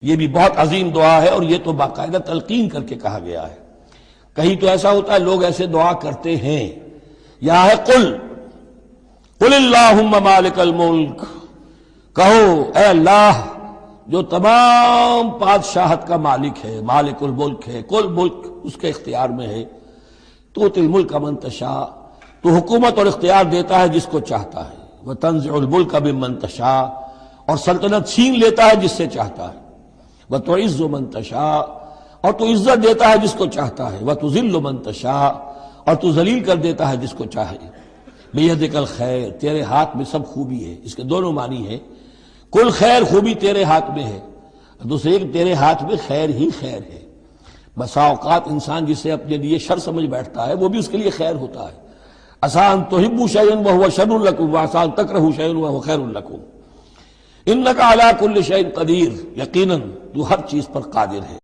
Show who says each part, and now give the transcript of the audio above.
Speaker 1: یہ بھی بہت عظیم دعا ہے، اور یہ تو باقاعدہ تلقین کر کے کہا گیا ہے۔ کہیں تو ایسا ہوتا ہے لوگ ایسے دعا کرتے ہیں، یہاں ہے قل اللہم مالک الملک، کہو اے اللہ جو تمام بادشاہت کا مالک ہے، مالک الملک ہے، کل ملک اس کے اختیار میں ہے، تؤتی الملک من تشاء، تو حکومت اور اختیار دیتا ہے جس کو چاہتا ہے، وتنزع الملک ممن تشاء، اور سلطنت چھین لیتا ہے جس سے چاہتا ہے، وتعز من تشاء، اور تو عزت دیتا ہے جس کو چاہتا ہے، وتذل من تشاء، اور تو ذلیل کر دیتا ہے جس کو چاہے۔ بیدک الخیر، تیرے ہاتھ میں سب خوبی ہے۔ اس کے دونوں معنی ہیں، کل خیر، خوبی تیرے ہاتھ میں ہے، دوسرے کہ تیرے ہاتھ میں خیر ہی خیر ہے۔ بسا اوقات انسان جسے اپنے لیے شر سمجھ بیٹھتا ہے وہ بھی اس کے لیے خیر ہوتا ہے۔ عسیٰ ان تحبوا شیئا وہو شر لکم وعسیٰ ان تکرہوا شیئا وہو خیر لکم، انک علی کل شیء قدیر، یقیناً تو ہر چیز پر قادر ہے۔